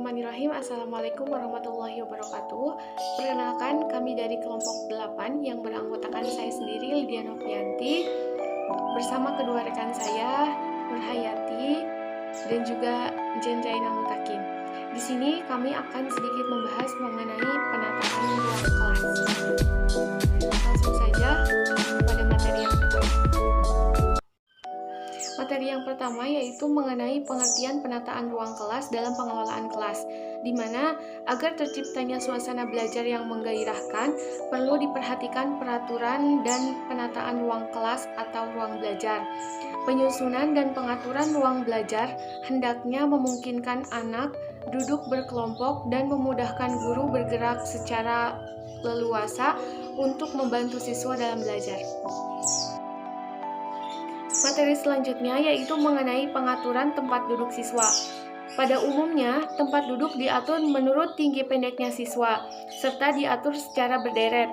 Bismillahirrahmanirrahim. Assalamualaikum warahmatullahi wabarakatuh. Perkenalkan, kami dari kelompok 8 yang beranggotakan saya sendiri, Lydia Novianti, bersama kedua rekan saya, Nur Hayati dan juga Jen Jaina Mutakin. Di sini kami akan sedikit membahas mengenai penataan ruang kelas. Langsung saja pada materi yang pertama. Materi yang pertama yaitu mengenai pengertian penataan ruang kelas dalam pengelolaan kelas, di mana agar terciptanya suasana belajar yang menggairahkan, perlu diperhatikan peraturan dan penataan ruang kelas atau ruang belajar. Penyusunan dan pengaturan ruang belajar hendaknya memungkinkan anak duduk berkelompok dan memudahkan guru bergerak secara leluasa untuk membantu siswa dalam belajar. Materi selanjutnya yaitu mengenai pengaturan tempat duduk siswa. Pada umumnya, tempat duduk diatur menurut tinggi pendeknya siswa, serta diatur secara berderet.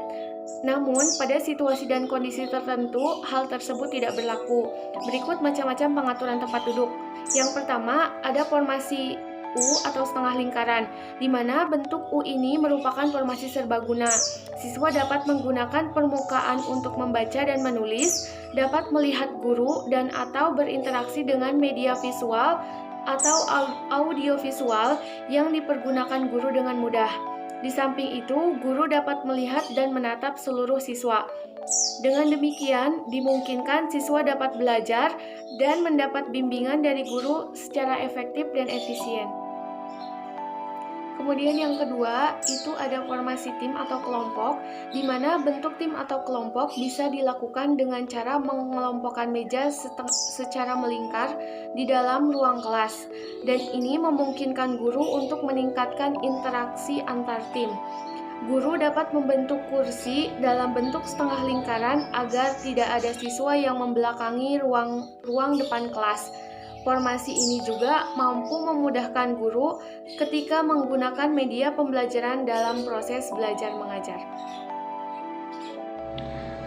Namun, pada situasi dan kondisi tertentu, hal tersebut tidak berlaku. Berikut macam-macam pengaturan tempat duduk. Yang pertama, ada formasi U atau setengah lingkaran, di mana bentuk U ini merupakan formasi serbaguna. Siswa dapat menggunakan permukaan untuk membaca dan menulis, dapat melihat guru dan atau berinteraksi dengan media visual atau audiovisual yang dipergunakan guru dengan mudah. Di samping itu, guru dapat melihat dan menatap seluruh siswa. Dengan demikian, dimungkinkan siswa dapat belajar dan mendapat bimbingan dari guru secara efektif dan efisien. Kemudian yang kedua, itu ada formasi tim atau kelompok, di mana bentuk tim atau kelompok bisa dilakukan dengan cara mengelompokkan meja secara melingkar di dalam ruang kelas, dan ini memungkinkan guru untuk meningkatkan interaksi antar tim. Guru dapat membentuk kursi dalam bentuk setengah lingkaran agar tidak ada siswa yang membelakangi ruang depan kelas. Formasi ini juga mampu memudahkan guru ketika menggunakan media pembelajaran dalam proses belajar mengajar.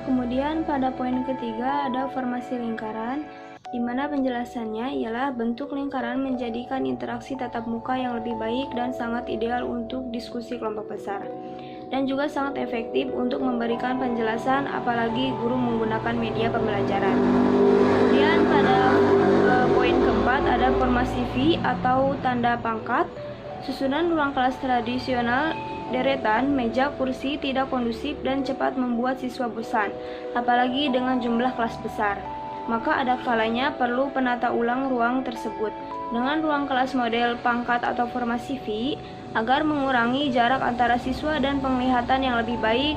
Kemudian pada poin ketiga ada formasi lingkaran, di mana penjelasannya ialah bentuk lingkaran menjadikan interaksi tatap muka yang lebih baik dan sangat ideal untuk diskusi kelompok besar, dan juga sangat efektif untuk memberikan penjelasan apalagi guru menggunakan media pembelajaran. Kemudian pada poin keempat ada formasi V atau tanda pangkat. Susunan ruang kelas tradisional, deretan, meja, kursi tidak kondusif dan cepat membuat siswa bosan, apalagi dengan jumlah kelas besar. Maka ada kalanya perlu penata ulang ruang tersebut dengan ruang kelas model pangkat atau formasi V agar mengurangi jarak antara siswa dan penglihatan yang lebih baik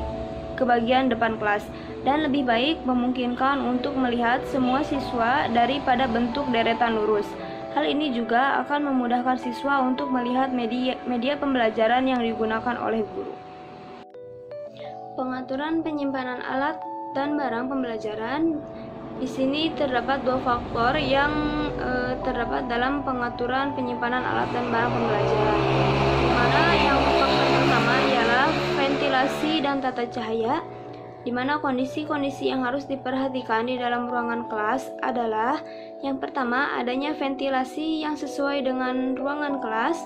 ke bagian depan kelas, dan lebih baik memungkinkan untuk melihat semua siswa daripada bentuk deretan lurus. Hal ini juga akan memudahkan siswa untuk melihat media pembelajaran yang digunakan oleh guru. Pengaturan penyimpanan alat dan barang pembelajaran. Di sini terdapat dua faktor yang terdapat dalam pengaturan penyimpanan alat dan barang pembelajaran. Di mana yang faktor pertama ialah ventilasi dan tata cahaya, di mana kondisi-kondisi yang harus diperhatikan di dalam ruangan kelas adalah yang pertama, adanya ventilasi yang sesuai dengan ruangan kelas.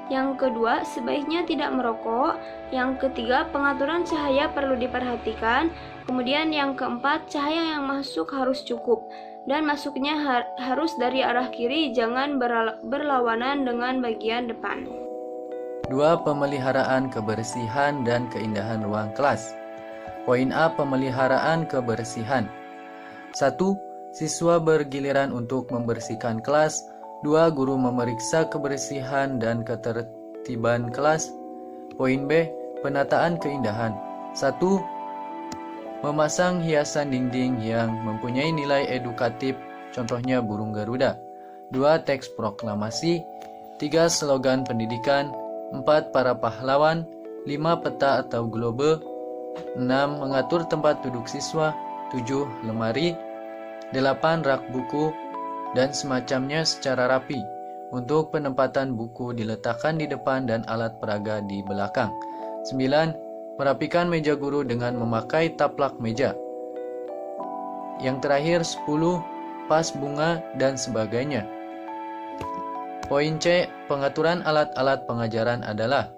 Yang kedua, sebaiknya tidak merokok. Yang ketiga, pengaturan cahaya perlu diperhatikan. Kemudian yang keempat, cahaya yang masuk harus cukup dan masuknya harus dari arah kiri, jangan berlawanan dengan bagian depan. 2. Pemeliharaan kebersihan dan keindahan ruang kelas. Poin A. Pemeliharaan kebersihan. 1. Siswa bergiliran untuk membersihkan kelas. 2. Guru memeriksa kebersihan dan ketertiban kelas. Poin B. Penataan keindahan. 1. Memasang hiasan dinding yang mempunyai nilai edukatif, contohnya burung Garuda. 2. Teks proklamasi. 3. Slogan pendidikan. 4. Para pahlawan. 5. Peta atau globe. 6. Mengatur tempat duduk siswa. 7. Lemari. 8. Rak buku dan semacamnya secara rapi. Untuk penempatan buku diletakkan di depan dan alat peraga di belakang. 9. Merapikan meja guru dengan memakai taplak meja. Yang terakhir 10. Vas bunga dan sebagainya. Poin C, pengaturan alat-alat pengajaran adalah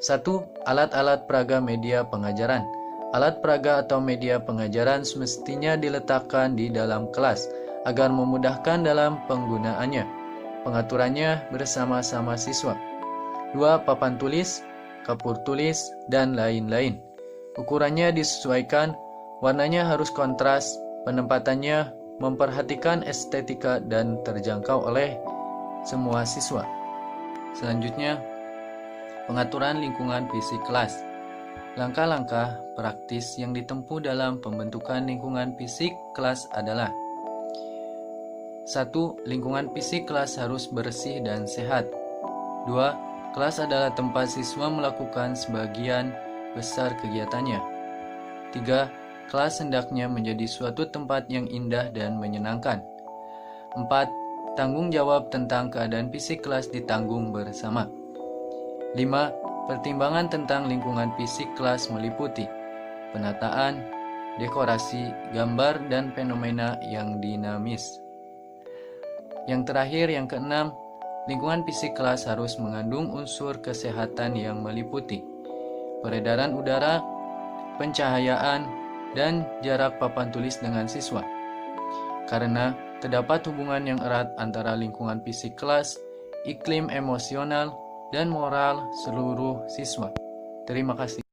1. Alat-alat peraga media pengajaran. Alat peraga atau media pengajaran semestinya diletakkan di dalam kelas agar memudahkan dalam penggunaannya. Pengaturannya bersama-sama siswa. 2. Papan tulis, kapur tulis, dan lain-lain. Ukurannya disesuaikan, warnanya harus kontras, penempatannya memperhatikan estetika dan terjangkau oleh semua siswa. Selanjutnya, pengaturan lingkungan fisik kelas. Langkah-langkah praktis yang ditempuh dalam pembentukan lingkungan fisik kelas adalah 1. Lingkungan fisik kelas harus bersih dan sehat. 2. Kelas adalah tempat siswa melakukan sebagian besar kegiatannya. 3. Kelas hendaknya menjadi suatu tempat yang indah dan menyenangkan. 4. Tanggung jawab tentang keadaan fisik kelas ditanggung bersama. 5. Pertimbangan tentang lingkungan fisik kelas meliputi penataan, dekorasi, gambar, dan fenomena yang dinamis. Yang terakhir, yang keenam, lingkungan fisik kelas harus mengandung unsur kesehatan yang meliputi peredaran udara, pencahayaan, dan jarak papan tulis dengan siswa. Karena terdapat hubungan yang erat antara lingkungan fisik kelas, iklim emosional, dan moral seluruh siswa. Terima kasih.